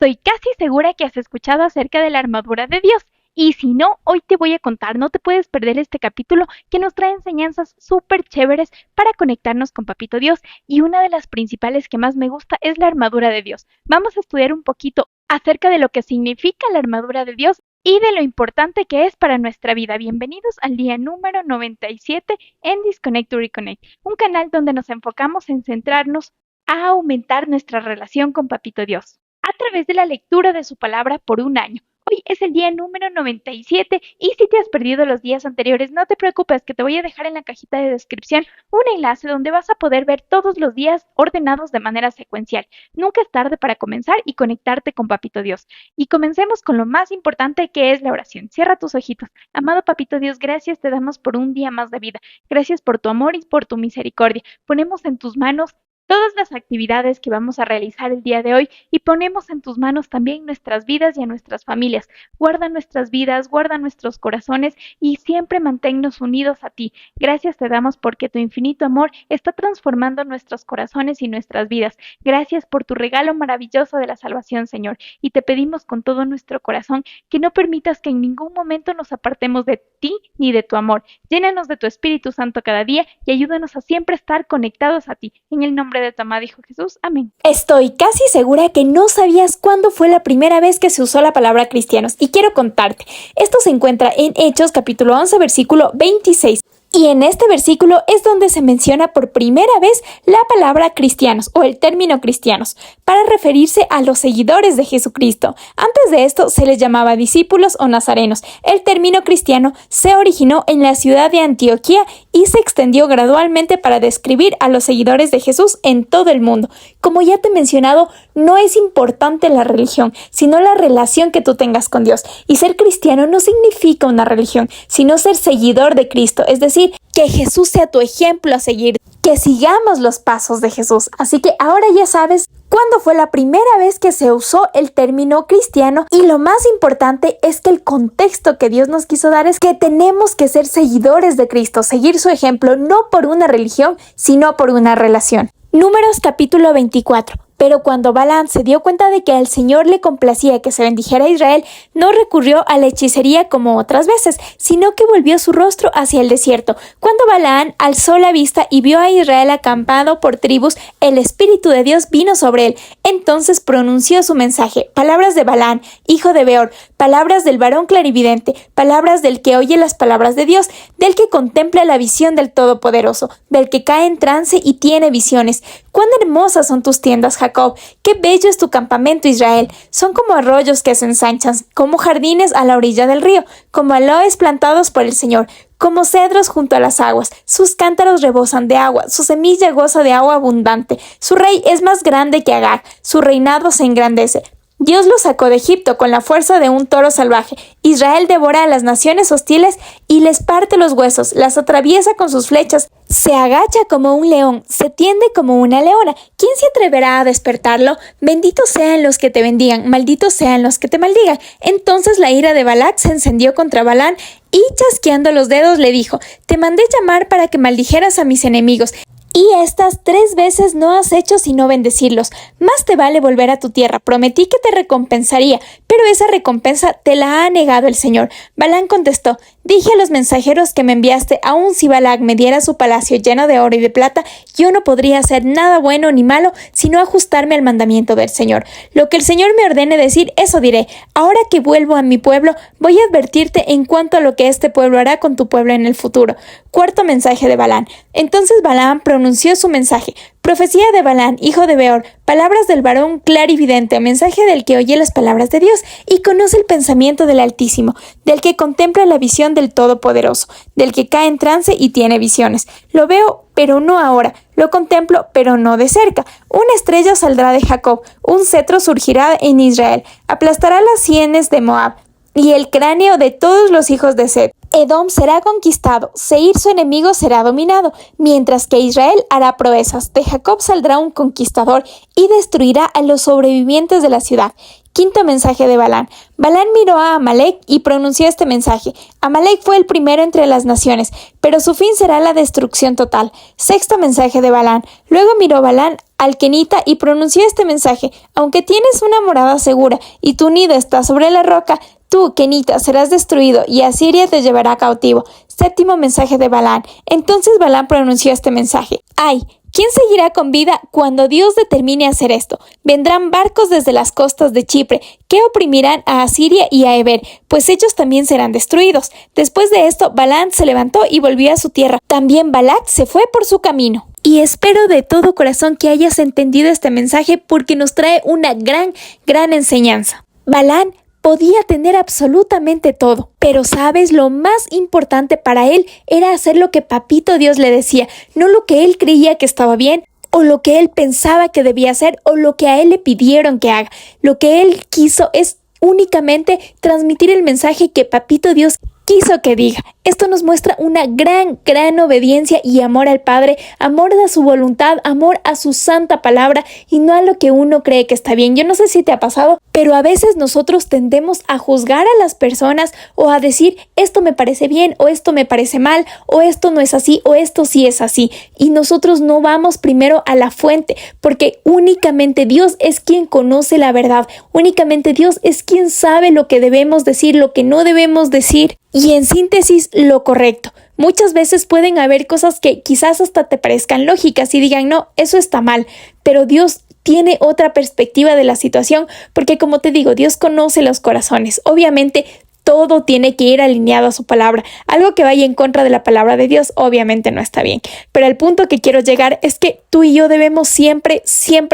Estoy casi segura que has escuchado acerca de la armadura de Dios. Y si no, hoy te voy a contar, no te puedes perder este capítulo que nos trae enseñanzas súper chéveres para conectarnos con Papito Dios. Y una de las principales que más me gusta es la armadura de Dios. Vamos a estudiar un poquito acerca de lo que significa la armadura de Dios y de lo importante que es para nuestra vida. Bienvenidos al día número 97 en Disconnect to Reconnect, un canal donde nos enfocamos en centrarnos a aumentar nuestra relación con Papito Dios a través de la lectura de su palabra por un año. Hoy es el día número 97 y si te has perdido los días anteriores, no te preocupes que te voy a dejar en la cajita de descripción un enlace donde vas a poder ver todos los días ordenados de manera secuencial. Nunca es tarde para comenzar y conectarte con Papito Dios. Y comencemos con lo más importante que es la oración. Cierra tus ojitos. Amado Papito Dios, gracias te damos por un día más de vida. Gracias por tu amor y por tu misericordia. Ponemos en tus manos todas las actividades que vamos a realizar el día de hoy y ponemos en tus manos también nuestras vidas y a nuestras familias. Guarda nuestras vidas, guarda nuestros corazones y siempre manténnos unidos a ti. Gracias te damos porque tu infinito amor está transformando nuestros corazones y nuestras vidas. Gracias por tu regalo maravilloso de la salvación, Señor. Y te pedimos con todo nuestro corazón que no permitas que en ningún momento nos apartemos de ti ni de tu amor. Llénanos de tu Espíritu Santo cada día y ayúdanos a siempre estar conectados a ti. En el nombre de tu amado Hijo Jesús. Amén. Estoy casi segura que no sabías cuándo fue la primera vez que se usó la palabra cristianos y quiero contarte. Esto se encuentra en Hechos capítulo 11 versículo 26. Y en este versículo es donde se menciona por primera vez la palabra cristianos o el término cristianos para referirse a los seguidores de Jesucristo. Antes de esto se les llamaba discípulos o nazarenos. El término cristiano se originó en la ciudad de Antioquía y se extendió gradualmente para describir a los seguidores de Jesús en todo el mundo. Como ya te he mencionado, no es importante la religión, sino la relación que tú tengas con Dios. Y ser cristiano no significa una religión, sino ser seguidor de Cristo, es decir, que Jesús sea tu ejemplo a seguir, que sigamos los pasos de Jesús. Así que ahora ya sabes cuándo fue la primera vez que se usó el término cristiano y lo más importante es que el contexto que Dios nos quiso dar es que tenemos que ser seguidores de Cristo, seguir su ejemplo no por una religión, sino por una relación. Números capítulo 24. Pero cuando Balaam se dio cuenta de que al Señor le complacía que se bendijera a Israel, no recurrió a la hechicería como otras veces, sino que volvió su rostro hacia el desierto. Cuando Balaam alzó la vista y vio a Israel acampado por tribus, el Espíritu de Dios vino sobre él. Entonces pronunció su mensaje, palabras de Balaam, hijo de Beor, palabras del varón clarividente, palabras del que oye las palabras de Dios, del que contempla la visión del Todopoderoso, del que cae en trance y tiene visiones. ¡Cuán hermosas son tus tiendas, Jacob! ¡Qué bello es tu campamento, Israel! Son como arroyos que se ensanchan, como jardines a la orilla del río, como aloes plantados por el Señor, como cedros junto a las aguas. Sus cántaros rebosan de agua, su semilla goza de agua abundante. Su rey es más grande que Agar, su reinado se engrandece. Dios los sacó de Egipto con la fuerza de un toro salvaje. Israel devora a las naciones hostiles y les parte los huesos, las atraviesa con sus flechas. Se agacha como un león, se tiende como una leona. ¿Quién se atreverá a despertarlo? Benditos sean los que te bendigan, malditos sean los que te maldigan. Entonces la ira de Balac se encendió contra Balaam y chasqueando los dedos le dijo: Te mandé llamar para que maldijeras a mis enemigos. Y estas 3 veces no has hecho sino bendecirlos. Más te vale volver a tu tierra. Prometí que te recompensaría, pero esa recompensa te la ha negado el Señor. Balaam contestó: Dije a los mensajeros que me enviaste, aun si Balac me diera su palacio lleno de oro y de plata, yo no podría hacer nada bueno ni malo, sino ajustarme al mandamiento del Señor. Lo que el Señor me ordene decir, eso diré. Ahora que vuelvo a mi pueblo, voy a advertirte en cuanto a lo que este pueblo hará con tu pueblo en el futuro. Cuarto mensaje de Balaam. Entonces Balaam pronunció su mensaje. Profecía de Balaam, hijo de Beor, palabras del varón clarividente, mensaje del que oye las palabras de Dios y conoce el pensamiento del Altísimo, del que contempla la visión del Todopoderoso, del que cae en trance y tiene visiones. Lo veo, pero no ahora. Lo contemplo, pero no de cerca. Una estrella saldrá de Jacob, un cetro surgirá en Israel, aplastará las sienes de Moab y el cráneo de todos los hijos de Seth. Edom será conquistado, Seir su enemigo será dominado, mientras que Israel hará proezas. De Jacob saldrá un conquistador y destruirá a los sobrevivientes de la ciudad. Quinto mensaje de Balán. Balán miró a Amalek y pronunció este mensaje. Amalek fue el primero entre las naciones, pero su fin será la destrucción total. Sexto mensaje de Balán. Luego miró Balán al kenita y pronunció este mensaje. Aunque tienes una morada segura y tu nido está sobre la roca, tú, kenita, serás destruido y Asiria te llevará cautivo. Séptimo mensaje de Balán. Entonces Balán pronunció este mensaje. ¡Ay! ¿Quién seguirá con vida cuando Dios determine hacer esto? Vendrán barcos desde las costas de Chipre que oprimirán a Asiria y a Eber, pues ellos también serán destruidos. Después de esto, Balán se levantó y volvió a su tierra. También Balac se fue por su camino. Y espero de todo corazón que hayas entendido este mensaje porque nos trae una gran enseñanza. Balán podía tener absolutamente todo, pero ¿sabes? Lo más importante para él era hacer lo que Papito Dios le decía, no lo que él creía que estaba bien, o lo que él pensaba que debía hacer, o lo que a él le pidieron que haga. Lo que él quiso es únicamente transmitir el mensaje que Papito Dios quiso que diga. Esto nos muestra una gran obediencia y amor al Padre, amor a su voluntad, amor a su santa palabra y no a lo que uno cree que está bien. Yo no sé si te ha pasado, pero a veces nosotros tendemos a juzgar a las personas o a decir esto me parece bien o esto me parece mal o esto no es así o esto sí es así. Y nosotros no vamos primero a la fuente porque únicamente Dios es quien conoce la verdad. Únicamente Dios es quien sabe lo que debemos decir, lo que no debemos decir. Y en síntesis, lo correcto. Muchas veces pueden haber cosas que quizás hasta te parezcan lógicas y digan, no, eso está mal, pero Dios tiene otra perspectiva de la situación, porque como te digo, Dios conoce los corazones. Obviamente, todo tiene que ir alineado a su palabra. Algo que vaya en contra de la palabra de Dios, obviamente no está bien. Pero el punto que quiero llegar es que tú y yo debemos siempre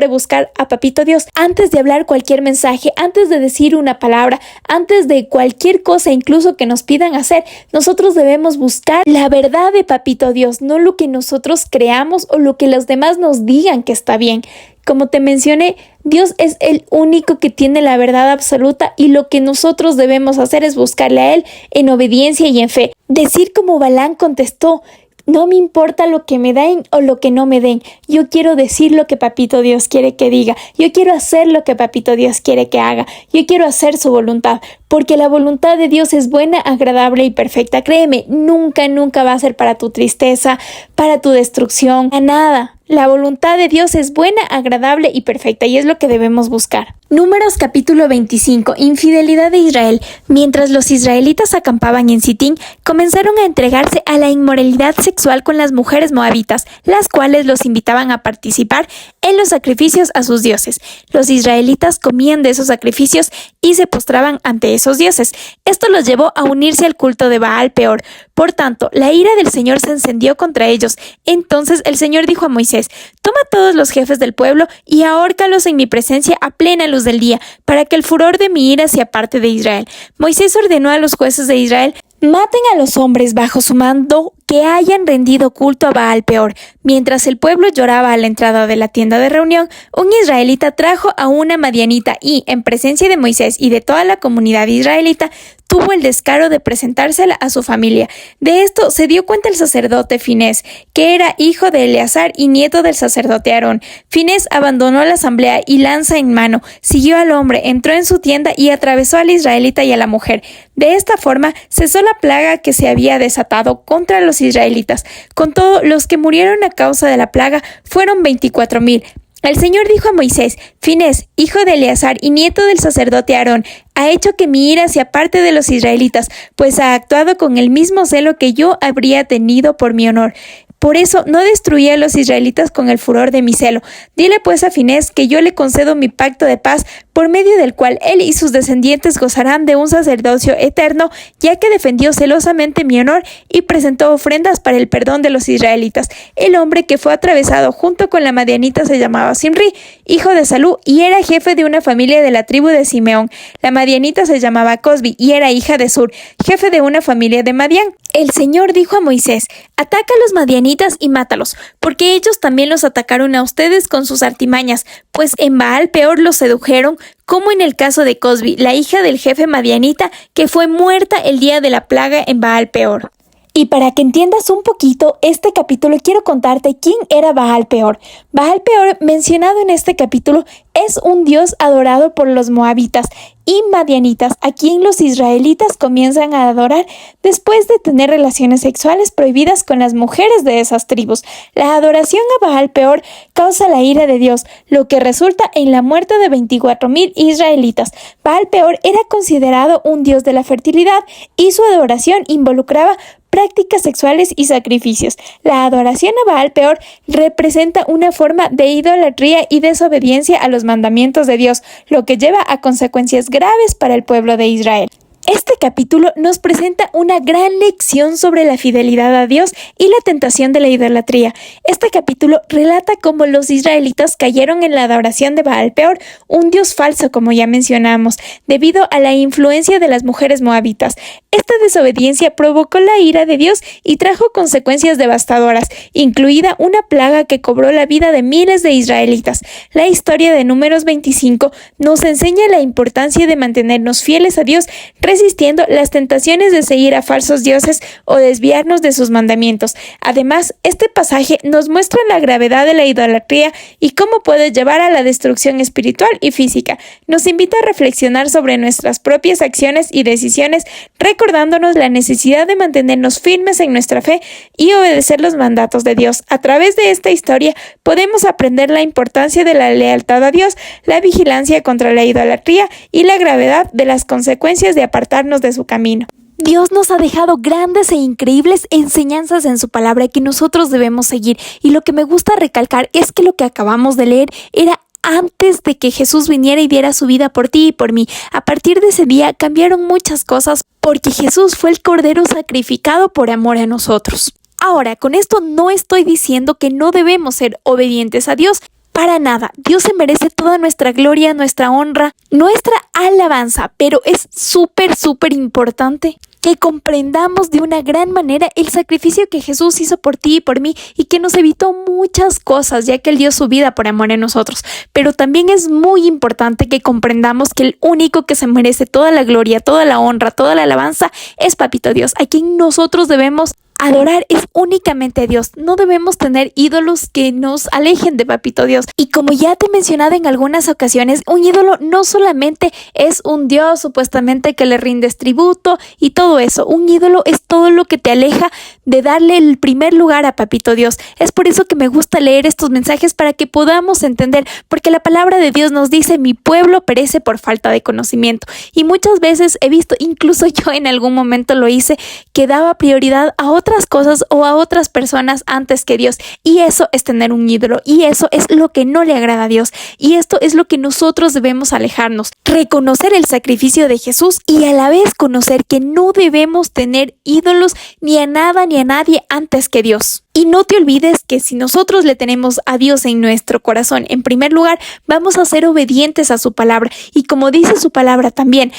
buscar a Papito Dios. Antes de hablar cualquier mensaje, antes de decir una palabra, antes de cualquier cosa incluso que nos pidan hacer, nosotros debemos buscar la verdad de Papito Dios, no lo que nosotros creamos o lo que los demás nos digan que está bien. Como te mencioné, Dios es el único que tiene la verdad absoluta y lo que nosotros debemos hacer es buscarle a Él en obediencia y en fe. Decir como Balán contestó, no me importa lo que me den o lo que no me den. Yo quiero decir lo que Papito Dios quiere que diga. Yo quiero hacer lo que Papito Dios quiere que haga. Yo quiero hacer su voluntad. Porque la voluntad de Dios es buena, agradable y perfecta. Créeme, nunca va a ser para tu tristeza, para tu destrucción, a nada. La voluntad de Dios es buena, agradable y perfecta y es lo que debemos buscar. Números capítulo 25. Infidelidad de Israel. Mientras los israelitas acampaban en Sitín, comenzaron a entregarse a la inmoralidad sexual con las mujeres moabitas, las cuales los invitaban a participar en los sacrificios a sus dioses. Los israelitas comían de esos sacrificios y se postraban ante esos dioses. Esto los llevó a unirse al culto de Baal Peor. Por tanto, la ira del Señor se encendió contra ellos. Entonces el Señor dijo a Moisés, toma a todos los jefes del pueblo y ahórcalos en mi presencia a plena luz del día, para que el furor de mi ira se aparte de Israel. Moisés ordenó a los jueces de Israel, maten a los hombres bajo su mando que hayan rendido culto a Baal Peor. Mientras el pueblo lloraba a la entrada de la tienda de reunión, un israelita trajo a una madianita y, en presencia de Moisés y de toda la comunidad israelita, tuvo el descaro de presentársela a su familia. De esto se dio cuenta el sacerdote Finés, que era hijo de Eleazar y nieto del sacerdote Aarón. Finés abandonó la asamblea y lanza en mano, siguió al hombre, entró en su tienda y atravesó al israelita y a la mujer. De esta forma cesó la plaga que se había desatado contra los israelitas. Con todo, los que murieron a causa de la plaga fueron 24,000. El Señor dijo a Moisés, Finés, hijo de Eleazar y nieto del sacerdote Aarón, ha hecho que mi ira se aparte de los israelitas, pues ha actuado con el mismo celo que yo habría tenido por mi honor. Por eso no destruí a los israelitas con el furor de mi celo. Dile pues a Finés que yo le concedo mi pacto de paz, por medio del cual él y sus descendientes gozarán de un sacerdocio eterno, ya que defendió celosamente mi honor y presentó ofrendas para el perdón de los israelitas. El hombre que fue atravesado junto con la madianita se llamaba Simri, hijo de Salú, y era jefe de una familia de la tribu de Simeón. La madianita se llamaba Cosbi y era hija de Sur, jefe de una familia de Madián. El Señor dijo a Moisés, ataca a los madianitas y mátalos, porque ellos también los atacaron a ustedes con sus artimañas, pues en Baal Peor los sedujeron como en el caso de Cosbi, la hija del jefe madianita que fue muerta el día de la plaga en Baal Peor. Y para que entiendas un poquito este capítulo, quiero contarte quién era Baal Peor. Baal Peor, mencionado en este capítulo, es un dios adorado por los moabitas y madianitas, a quien los israelitas comienzan a adorar después de tener relaciones sexuales prohibidas con las mujeres de esas tribus. La adoración a Baal Peor causa la ira de Dios, lo que resulta en la muerte de 24,000 israelitas. Baal Peor era considerado un dios de la fertilidad y su adoración involucraba prácticas sexuales y sacrificios. La adoración a Baal Peor representa una forma de idolatría y desobediencia a los mandamientos de Dios, lo que lleva a consecuencias graves para el pueblo de Israel. Este capítulo nos presenta una gran lección sobre la fidelidad a Dios y la tentación de la idolatría. Este capítulo relata cómo los israelitas cayeron en la adoración de Baal Peor, un dios falso, como ya mencionamos, debido a la influencia de las mujeres moabitas. Esta desobediencia provocó la ira de Dios y trajo consecuencias devastadoras, incluida una plaga que cobró la vida de miles de israelitas. La historia de Números 25 nos enseña la importancia de mantenernos fieles a Dios, resistiendo las tentaciones de seguir a falsos dioses o desviarnos de sus mandamientos. Además, este pasaje nos muestra la gravedad de la idolatría y cómo puede llevar a la destrucción espiritual y física. Nos invita a reflexionar sobre nuestras propias acciones y decisiones, recordándonos la necesidad de mantenernos firmes en nuestra fe y obedecer los mandatos de Dios. A través de esta historia podemos aprender la importancia de la lealtad a Dios, la vigilancia contra la idolatría y la gravedad de las consecuencias de apartarnos de su camino. Dios nos ha dejado grandes e increíbles enseñanzas en su palabra que nosotros debemos seguir, y lo que me gusta recalcar es que lo que acabamos de leer era antes de que Jesús viniera y diera su vida por ti y por mí. A partir de ese día cambiaron muchas cosas porque Jesús fue el Cordero sacrificado por amor a nosotros. Ahora, con esto no estoy diciendo que no debemos ser obedientes a Dios. Para nada, Dios se merece toda nuestra gloria, nuestra honra, nuestra alabanza, pero es súper importante que comprendamos de una gran manera el sacrificio que Jesús hizo por ti y por mí y que nos evitó muchas cosas, ya que Él dio su vida por amor a nosotros. Pero también es muy importante que comprendamos que el único que se merece toda la gloria, toda la honra, toda la alabanza es Papito Dios, a quien nosotros debemos adorar es únicamente a Dios. No debemos tener ídolos que nos alejen de Papito Dios. Y como ya te he mencionado en algunas ocasiones, un ídolo no solamente es un Dios supuestamente que le rindes tributo y todo eso. Un ídolo es todo lo que te aleja de darle el primer lugar a Papito Dios. Es por eso que me gusta leer estos mensajes, para que podamos entender, porque la palabra de Dios nos dice: mi pueblo perece por falta de conocimiento. Y muchas veces he visto, incluso yo en algún momento lo hice, que daba prioridad a otras cosas o a otras personas antes que Dios, y eso es tener un ídolo, y eso es lo que no le agrada a Dios, y esto es lo que nosotros debemos alejarnos, reconocer el sacrificio de Jesús y a la vez conocer que no debemos tener ídolos ni a nada ni a nadie antes que Dios. Y no te olvides que si nosotros le tenemos a Dios en nuestro corazón en primer lugar, vamos a ser obedientes a su palabra, y como dice su palabra también,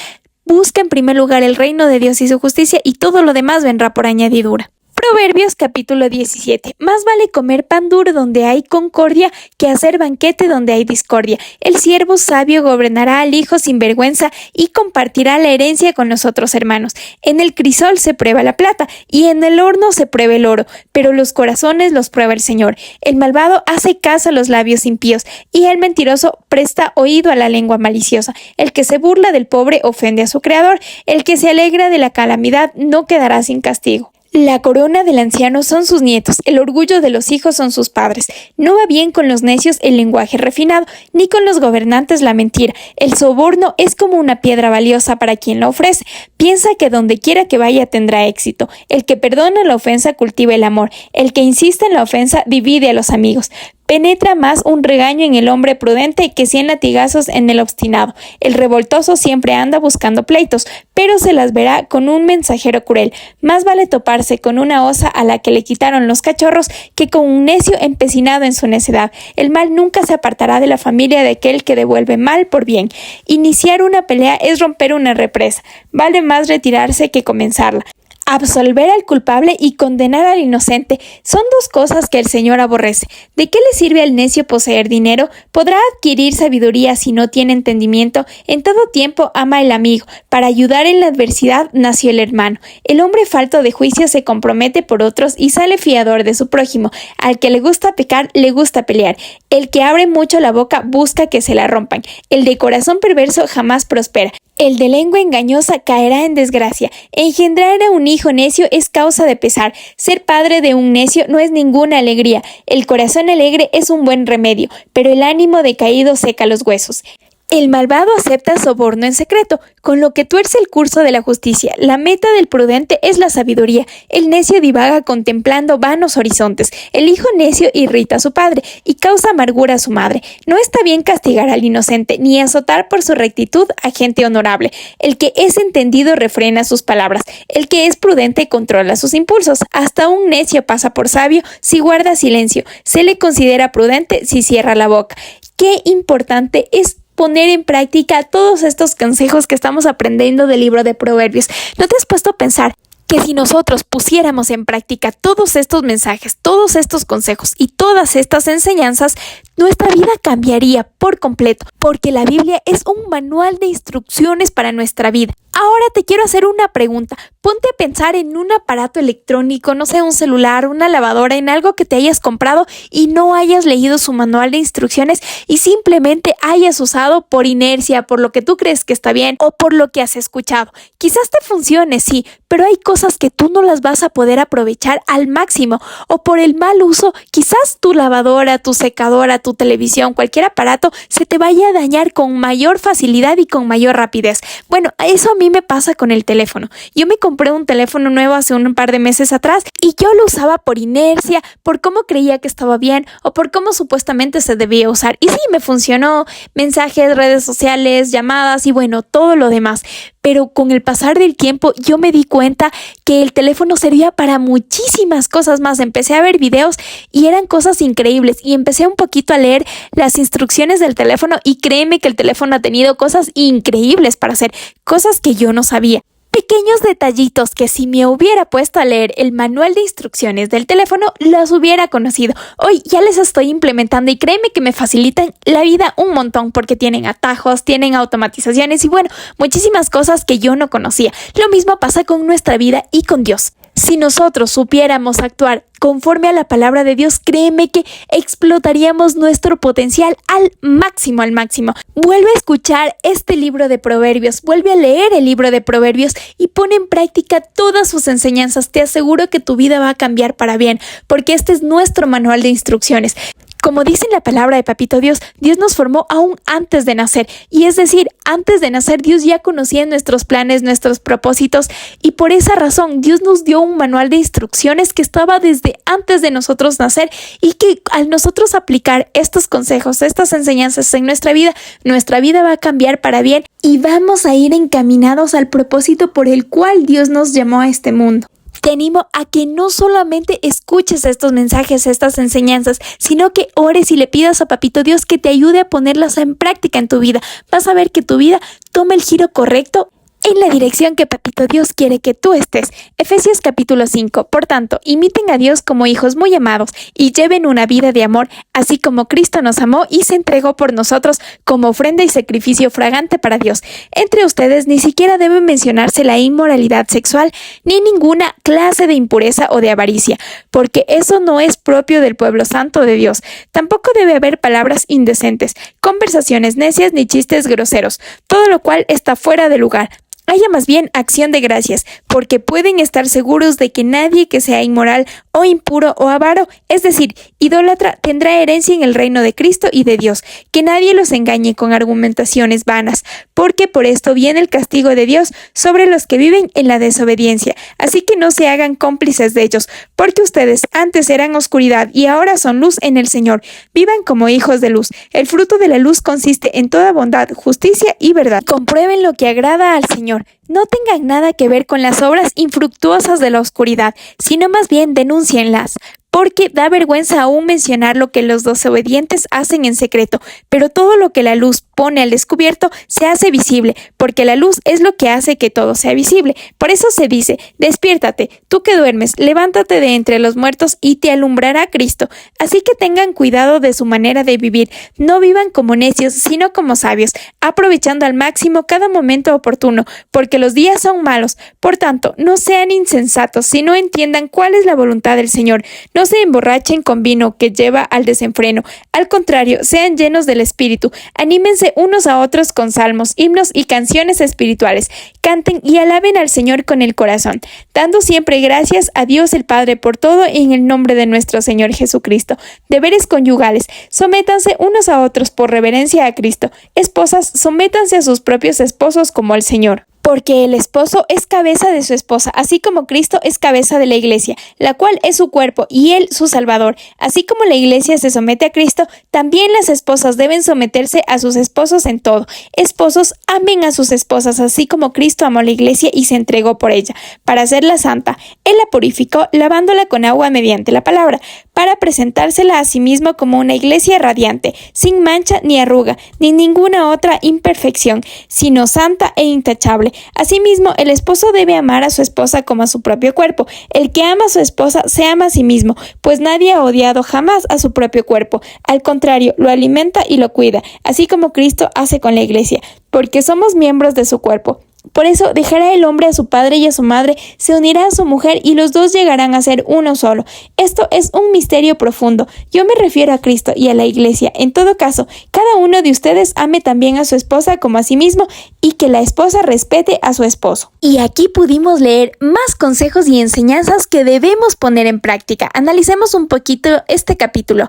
busca en primer lugar el reino de Dios y su justicia, y todo lo demás vendrá por añadidura. Proverbios capítulo 17. Más vale comer pan duro donde hay concordia que hacer banquete donde hay discordia. El siervo sabio gobernará al hijo sin vergüenza y compartirá la herencia con los otros hermanos. En el crisol se prueba la plata y en el horno se prueba el oro, pero los corazones los prueba el Señor. El malvado hace caso a los labios impíos y el mentiroso presta oído a la lengua maliciosa. El que se burla del pobre ofende a su creador. El que se alegra de la calamidad no quedará sin castigo. La corona del anciano son sus nietos, el orgullo de los hijos son sus padres. No va bien con los necios el lenguaje refinado, ni con los gobernantes la mentira. El soborno es como una piedra valiosa para quien la ofrece. Piensa que donde quiera que vaya tendrá éxito. El que perdona la ofensa cultiva el amor. El que insiste en la ofensa divide a los amigos. Penetra más un regaño en el hombre prudente que 100 latigazos en el obstinado. El revoltoso siempre anda buscando pleitos, pero se las verá con un mensajero cruel. Más vale toparse con una osa a la que le quitaron los cachorros que con un necio empecinado en su necedad. El mal nunca se apartará de la familia de aquel que devuelve mal por bien. Iniciar una pelea es romper una represa. Vale más retirarse que comenzarla. Absolver al culpable y condenar al inocente son dos cosas que el Señor aborrece. ¿De qué le sirve al necio poseer dinero? ¿Podrá adquirir sabiduría si no tiene entendimiento? En todo tiempo ama el amigo. Para ayudar en la adversidad nació el hermano. El hombre falto de juicio se compromete por otros y sale fiador de su prójimo. Al que le gusta pecar, le gusta pelear. El que abre mucho la boca busca que se la rompan. El de corazón perverso jamás prospera. El de lengua engañosa caerá en desgracia. Engendrar a un hijo necio es causa de pesar. Ser padre de un necio no es ninguna alegría. El corazón alegre es un buen remedio, pero el ánimo decaído seca los huesos. El malvado acepta soborno en secreto, con lo que tuerce el curso de la justicia. La meta del prudente es la sabiduría. El necio divaga contemplando vanos horizontes. El hijo necio irrita a su padre y causa amargura a su madre. No está bien castigar al inocente, ni azotar por su rectitud a gente honorable. El que es entendido refrena sus palabras. El que es prudente controla sus impulsos. Hasta un necio pasa por sabio si guarda silencio. Se le considera prudente si cierra la boca. Qué importante es poner en práctica todos estos consejos que estamos aprendiendo del libro de Proverbios. ¿No te has puesto a pensar que si nosotros pusiéramos en práctica todos estos mensajes, todos estos consejos y todas estas enseñanzas, nuestra vida cambiaría por completo? Porque la Biblia es un manual de instrucciones para nuestra vida. Ahora te quiero hacer una pregunta. Ponte a pensar en un aparato electrónico, no sé, un celular, una lavadora, en algo que te hayas comprado y no hayas leído su manual de instrucciones y simplemente hayas usado por inercia, por lo que tú crees que está bien o por lo que has escuchado. Quizás te funcione, sí, pero hay cosas que tú no las vas a poder aprovechar al máximo, o por el mal uso, quizás tu lavadora, tu secadora, tu televisión, cualquier aparato se te vaya a dañar con mayor facilidad y con mayor rapidez. Bueno, eso a mí me pasa con el teléfono. Yo me compré un teléfono nuevo hace un par de meses atrás y yo lo usaba por inercia, por cómo creía que estaba bien o por cómo supuestamente se debía usar. Y sí, me funcionó. Mensajes, redes sociales, llamadas y bueno, todo lo demás. Pero con el pasar del tiempo yo me di cuenta que el teléfono servía para muchísimas cosas más. Empecé a ver videos y eran cosas increíbles y empecé un poquito a leer las instrucciones del teléfono y créeme que el teléfono ha tenido cosas increíbles para hacer, cosas que yo no sabía. Pequeños detallitos que si me hubiera puesto a leer el manual de instrucciones del teléfono, los hubiera conocido. Hoy ya les estoy implementando y créeme que me facilitan la vida un montón porque tienen atajos, tienen automatizaciones y bueno, muchísimas cosas que yo no conocía. Lo mismo pasa con nuestra vida y con Dios. Si nosotros supiéramos actuar conforme a la palabra de Dios, créeme que explotaríamos nuestro potencial al máximo, al máximo. Vuelve a escuchar este libro de Proverbios, vuelve a leer el libro de Proverbios y pon en práctica todas sus enseñanzas. Te aseguro que tu vida va a cambiar para bien, porque este es nuestro manual de instrucciones. Como dice en la palabra de Papito Dios, Dios nos formó aún antes de nacer. Y es decir, antes de nacer Dios ya conocía nuestros planes, nuestros propósitos. Y por esa razón Dios nos dio un manual de instrucciones que estaba desde antes de nosotros nacer. Y que al nosotros aplicar estos consejos, estas enseñanzas en nuestra vida va a cambiar para bien. Y vamos a ir encaminados al propósito por el cual Dios nos llamó a este mundo. Te animo a que no solamente escuches estos mensajes, estas enseñanzas, sino que ores y le pidas a Papito Dios que te ayude a ponerlas en práctica en tu vida. Vas a ver que tu vida toma el giro correcto en la dirección que Papito Dios quiere que tú estés. Efesios capítulo 5. Por tanto, imiten a Dios como hijos muy amados y lleven una vida de amor, así como Cristo nos amó y se entregó por nosotros como ofrenda y sacrificio fragante para Dios. Entre ustedes ni siquiera debe mencionarse la inmoralidad sexual ni ninguna clase de impureza o de avaricia, porque eso no es propio del pueblo santo de Dios. Tampoco debe haber palabras indecentes, conversaciones necias ni chistes groseros, todo lo cual está fuera de lugar. Haya más bien acción de gracias, porque pueden estar seguros de que nadie que sea inmoral o impuro o avaro, es decir, idólatra, tendrá herencia en el reino de Cristo y de Dios. Que nadie los engañe con argumentaciones vanas, porque por esto viene el castigo de Dios sobre los que viven en la desobediencia. Así que no se hagan cómplices de ellos, porque ustedes antes eran oscuridad y ahora son luz en el Señor. Vivan como hijos de luz. El fruto de la luz consiste en toda bondad, justicia y verdad. Comprueben lo que agrada al Señor. No tengan nada que ver con las obras infructuosas de la oscuridad, sino más bien denúncienlas. porque da vergüenza aún mencionar lo que los desobedientes hacen en secreto, pero todo lo que la luz pone al descubierto se hace visible, porque la luz es lo que hace que todo sea visible. Por eso se dice: despiértate, tú que duermes, levántate de entre los muertos y te alumbrará Cristo. Así que tengan cuidado de su manera de vivir, no vivan como necios, sino como sabios, aprovechando al máximo cada momento oportuno, porque los días son malos. Por tanto, no sean insensatos, sino entiendan cuál es la voluntad del Señor. No se emborrachen con vino que lleva al desenfreno. Al contrario, sean llenos del Espíritu. Anímense unos a otros con salmos, himnos y canciones espirituales. Canten y alaben al Señor con el corazón, dando siempre gracias a Dios el Padre por todo en el nombre de nuestro Señor Jesucristo. Deberes conyugales. Sométanse unos a otros por reverencia a Cristo. Esposas, sométanse a sus propios esposos como al Señor. Porque el esposo es cabeza de su esposa, así como Cristo es cabeza de la iglesia, la cual es su cuerpo y él su Salvador. Así como la iglesia se somete a Cristo, también las esposas deben someterse a sus esposos en todo. Esposos, amen a sus esposas, así como Cristo amó a la iglesia y se entregó por ella, para hacerla santa. Él la purificó, lavándola con agua mediante la palabra, para presentársela a sí mismo como una iglesia radiante, sin mancha ni arruga, ni ninguna otra imperfección, sino santa e intachable. Asimismo, el esposo debe amar a su esposa como a su propio cuerpo. El que ama a su esposa se ama a sí mismo, pues nadie ha odiado jamás a su propio cuerpo. Al contrario, lo alimenta y lo cuida, así como Cristo hace con la iglesia, porque somos miembros de su cuerpo. Por eso dejará el hombre a su padre y a su madre, se unirá a su mujer y los dos llegarán a ser uno solo. Esto es un misterio profundo. Yo me refiero a Cristo y a la iglesia. En todo caso, cada uno de ustedes ame también a su esposa como a sí mismo y que la esposa respete a su esposo. Y aquí pudimos leer más consejos y enseñanzas que debemos poner en práctica. Analicemos un poquito este capítulo.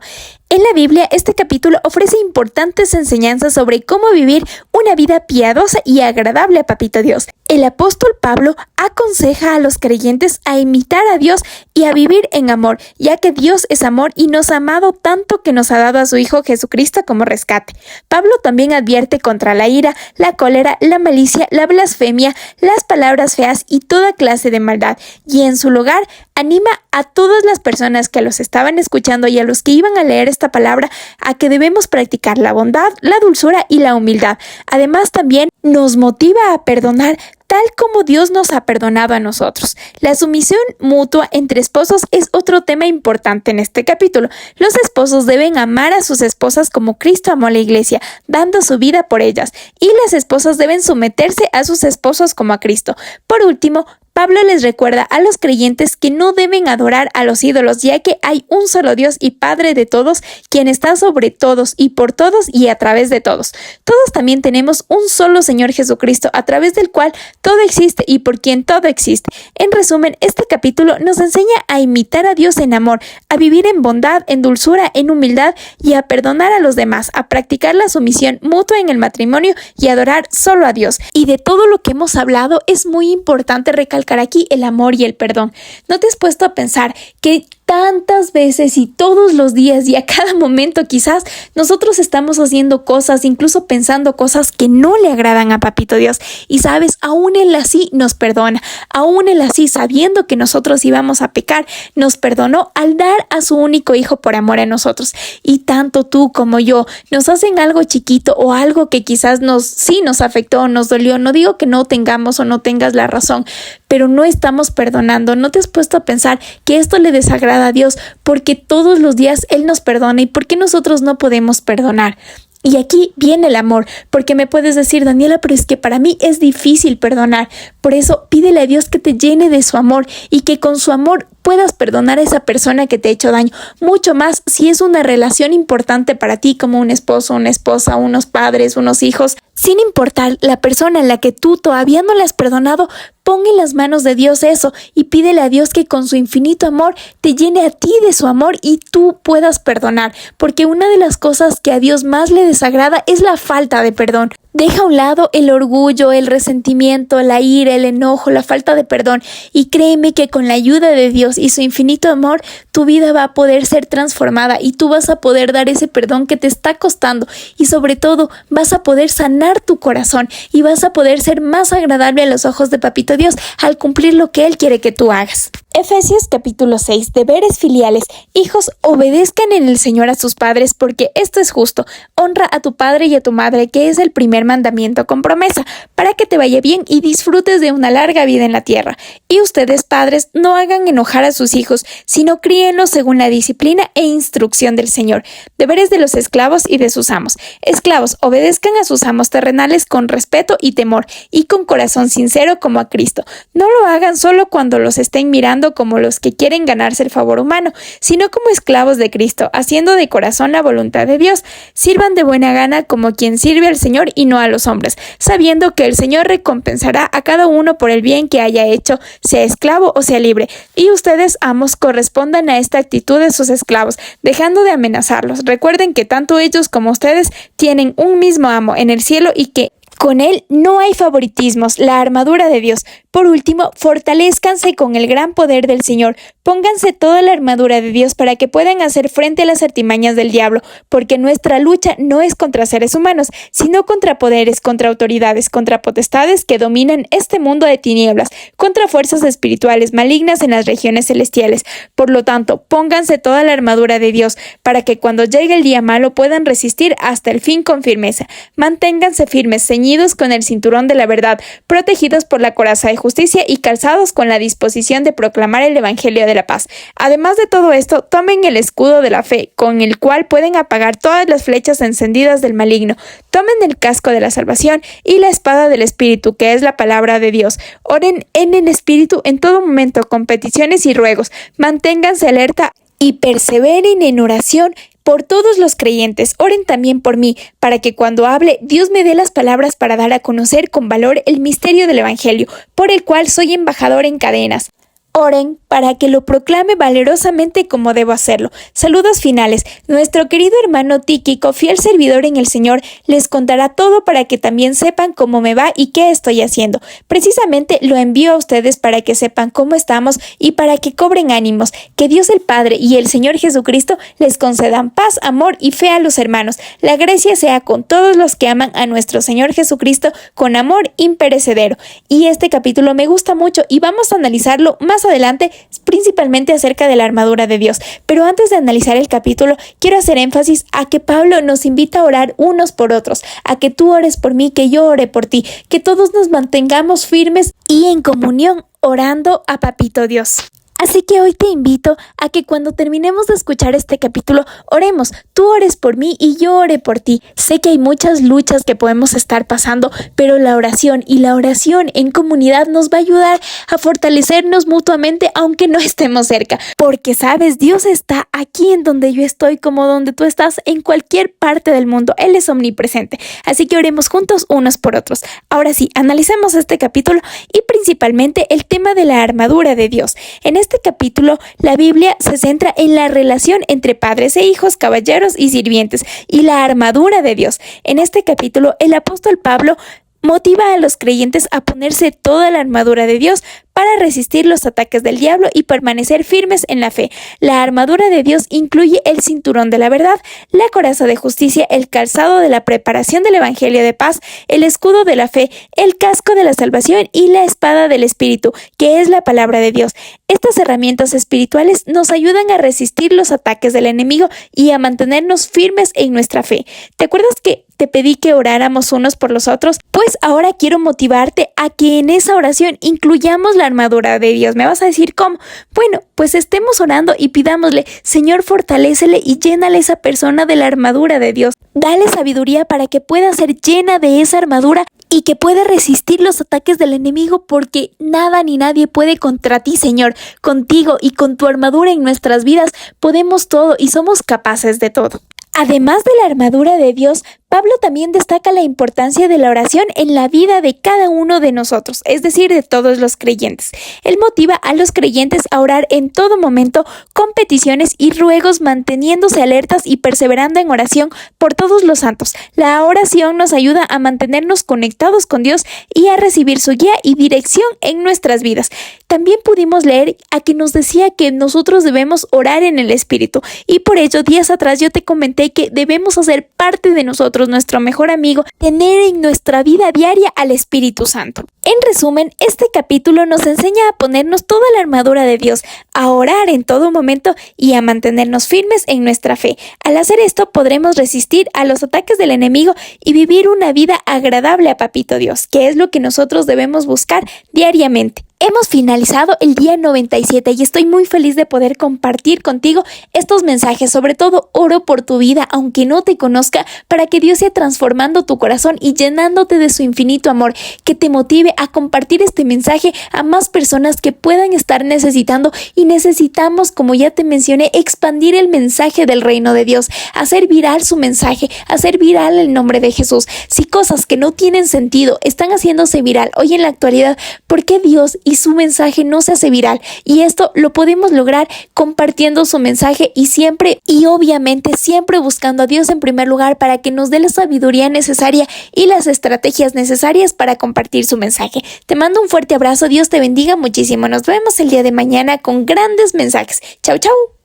En la Biblia, este capítulo ofrece importantes enseñanzas sobre cómo vivir una vida piadosa y agradable a Papito Dios. El apóstol Pablo aconseja a los creyentes a imitar a Dios y a vivir en amor, ya que Dios es amor y nos ha amado tanto que nos ha dado a su Hijo Jesucristo como rescate. Pablo también advierte contra la ira, la cólera, la malicia, la blasfemia, las palabras feas y toda clase de maldad, y en su lugar anima a todas las personas que los estaban escuchando y a los que iban a leer esta palabra a que debemos practicar la bondad, la dulzura y la humildad. Además, también nos motiva a perdonar tal como Dios nos ha perdonado a nosotros. La sumisión mutua entre esposos es otro tema importante en este capítulo. Los esposos deben amar a sus esposas como Cristo amó a la iglesia, dando su vida por ellas, y las esposas deben someterse a sus esposos como a Cristo. Por último, Pablo les recuerda a los creyentes que no deben adorar a los ídolos, ya que hay un solo Dios y Padre de todos, quien está sobre todos y por todos y a través de todos. Todos también tenemos un solo Señor Jesucristo, a través del cual todo existe y por quien todo existe. En resumen, este capítulo nos enseña a imitar a Dios en amor, a vivir en bondad, en dulzura, en humildad y a perdonar a los demás, a practicar la sumisión mutua en el matrimonio y adorar solo a Dios. Y de todo lo que hemos hablado, es muy importante recalcar aquí el amor y el perdón. ¿No te has puesto a pensar que tantas veces y todos los días y a cada momento quizás nosotros estamos haciendo cosas, incluso pensando cosas que no le agradan a Papito Dios? Y sabes, aún Él así nos perdona, aún Él así, sabiendo que nosotros íbamos a pecar, nos perdonó al dar a su único Hijo por amor a nosotros. Y tanto tú como yo nos hacen algo chiquito o algo que quizás sí nos afectó, nos dolió. No digo que no tengamos o no tengas la razón, pero no estamos perdonando. ¿No te has puesto a pensar que esto le desagrada a Dios? Porque todos los días Él nos perdona, ¿y por qué nosotros no podemos perdonar? Y aquí viene el amor, porque me puedes decir: Daniela, pero es que para mí es difícil perdonar. Por eso pídele a Dios que te llene de su amor y que con su amor puedas perdonar a esa persona que te ha hecho daño. Mucho más si es una relación importante para ti, como un esposo, una esposa, unos padres, unos hijos. Sin importar la persona en la que tú todavía no le has perdonado, pon en las manos de Dios eso y pídele a Dios que con su infinito amor te llene a ti de su amor y tú puedas perdonar, porque una de las cosas que a Dios más le desagrada es la falta de perdón. Deja a un lado el orgullo, el resentimiento, la ira, el enojo, la falta de perdón, y créeme que con la ayuda de Dios y su infinito amor, tu vida va a poder ser transformada y tú vas a poder dar ese perdón que te está costando, y sobre todo vas a poder sanar tu corazón y vas a poder ser más agradable a los ojos de Papito Dios al cumplir lo que Él quiere que tú hagas. Efesios capítulo 6, deberes filiales. Hijos, obedezcan en el Señor a sus padres, porque esto es justo. Honra a tu padre y a tu madre, que es el primer mandamiento con promesa, para que te vaya bien y disfrutes de una larga vida en la tierra. Y ustedes, padres, no hagan enojar a sus hijos, sino críenlos según la disciplina e instrucción del Señor. Deberes de los esclavos y de sus amos. Esclavos, obedezcan a sus amos terrenales con respeto y temor, y con corazón sincero como a Cristo. No lo hagan solo cuando los estén mirando como los que quieren ganarse el favor humano, sino como esclavos de Cristo, haciendo de corazón la voluntad de Dios. Sirvan de buena gana como quien sirve al Señor y no a los hombres, sabiendo que el Señor recompensará a cada uno por el bien que haya hecho, sea esclavo o sea libre. Y ustedes, amos, correspondan a esta actitud de sus esclavos, dejando de amenazarlos. Recuerden que tanto ellos como ustedes tienen un mismo amo en el cielo y que con él no hay favoritismos, la armadura de Dios. Por último, fortalezcanse con el gran poder del Señor. Pónganse toda la armadura de Dios para que puedan hacer frente a las artimañas del diablo, porque nuestra lucha no es contra seres humanos, sino contra poderes, contra autoridades, contra potestades que dominan este mundo de tinieblas, contra fuerzas espirituales malignas en las regiones celestiales. Por lo tanto, pónganse toda la armadura de Dios, para que cuando llegue el día malo puedan resistir hasta el fin con firmeza. Manténganse firmes, ceñidos con el cinturón de la verdad, protegidos por la coraza de justicia y calzados con la disposición de proclamar el evangelio de la paz. Además de todo esto, tomen el escudo de la fe, con el cual pueden apagar todas las flechas encendidas del maligno. Tomen el casco de la salvación y la espada del Espíritu, que es la palabra de Dios. Oren en el Espíritu en todo momento, con peticiones y ruegos. Manténganse alerta y perseveren en oración por todos los creyentes. Oren también por mí, para que cuando hable, Dios me dé las palabras para dar a conocer con valor el misterio del Evangelio, por el cual soy embajador en cadenas. Oren para que lo proclame valerosamente como debo hacerlo. Saludos finales. Nuestro querido hermano Tíquico, fiel servidor en el Señor, les contará todo para que también sepan cómo me va y qué estoy haciendo. Precisamente lo envío a ustedes para que sepan cómo estamos y para que cobren ánimos. Que Dios el Padre y el Señor Jesucristo les concedan paz, amor y fe a los hermanos. La gracia sea con todos los que aman a nuestro Señor Jesucristo con amor imperecedero. Y este capítulo me gusta mucho y vamos a analizarlo más adelante, principalmente acerca de la armadura de Dios. Pero antes de analizar el capítulo, quiero hacer énfasis a que Pablo nos invita a orar unos por otros, a que tú ores por mí, que yo ore por ti, que todos nos mantengamos firmes y en comunión orando a Papito Dios. Así que hoy te invito a que cuando terminemos de escuchar este capítulo, oremos. Tú ores por mí y yo ore por ti. Sé que hay muchas luchas que podemos estar pasando, pero la oración en comunidad nos va a ayudar a fortalecernos mutuamente, aunque no estemos cerca. Porque, sabes, Dios está aquí en donde yo estoy, como donde tú estás, en cualquier parte del mundo. Él es omnipresente. Así que oremos juntos unos por otros. Ahora sí, analicemos este capítulo y principalmente el tema de la armadura de Dios. En este capítulo, la Biblia se centra en la relación entre padres e hijos, caballeros y sirvientes, y la armadura de Dios. En este capítulo, el apóstol Pablo motiva a los creyentes a ponerse toda la armadura de Dios para resistir los ataques del diablo y permanecer firmes en la fe. La armadura de Dios incluye el cinturón de la verdad, la coraza de justicia, el calzado de la preparación del evangelio de paz, el escudo de la fe, el casco de la salvación y la espada del Espíritu, que es la palabra de Dios. Estas herramientas espirituales nos ayudan a resistir los ataques del enemigo y a mantenernos firmes en nuestra fe. ¿Te acuerdas que te pedí que oráramos unos por los otros? Pues ahora quiero motivarte a que en esa oración incluyamos la armadura de Dios. ¿Me vas a decir cómo? Bueno, pues estemos orando y pidámosle: Señor, fortalécele y llénale a esa persona de la armadura de Dios. Dale sabiduría para que pueda ser llena de esa armadura y que pueda resistir los ataques del enemigo, porque nada ni nadie puede contra ti, Señor. Contigo y con tu armadura en nuestras vidas podemos todo y somos capaces de todo. Además de la armadura de Dios, Pablo también destaca la importancia de la oración en la vida de cada uno de nosotros, es decir, de todos los creyentes. Él motiva a los creyentes a orar en todo momento con peticiones y ruegos, manteniéndose alertas y perseverando en oración por todos los santos. La oración nos ayuda a mantenernos conectados con Dios y a recibir su guía y dirección en nuestras vidas. También pudimos leer a que nos decía que nosotros debemos orar en el Espíritu, y por ello días atrás yo te comenté que debemos hacer parte de nosotros, nuestro mejor amigo, tener en nuestra vida diaria al Espíritu Santo. En resumen, este capítulo nos enseña a ponernos toda la armadura de Dios, a orar en todo momento y a mantenernos firmes en nuestra fe. Al hacer esto podremos resistir a los ataques del enemigo y vivir una vida agradable a Papito Dios, que es lo que nosotros debemos buscar diariamente. Hemos finalizado el día 97 y estoy muy feliz de poder compartir contigo estos mensajes. Sobre todo, oro por tu vida, aunque no te conozca, para que Dios sea transformando tu corazón y llenándote de su infinito amor, que te motive a compartir este mensaje a más personas que puedan estar necesitando. Y necesitamos, como ya te mencioné, expandir el mensaje del reino de Dios, hacer viral su mensaje, hacer viral el nombre de Jesús. Si cosas que no tienen sentido están haciéndose viral hoy en la actualidad, ¿por qué Dios y su mensaje no se hace viral? Y esto lo podemos lograr compartiendo su mensaje y obviamente siempre buscando a Dios en primer lugar para que nos dé la sabiduría necesaria y las estrategias necesarias para compartir su mensaje. Te mando un fuerte abrazo, Dios te bendiga muchísimo. Nos vemos el día de mañana con grandes mensajes. Chau, chau.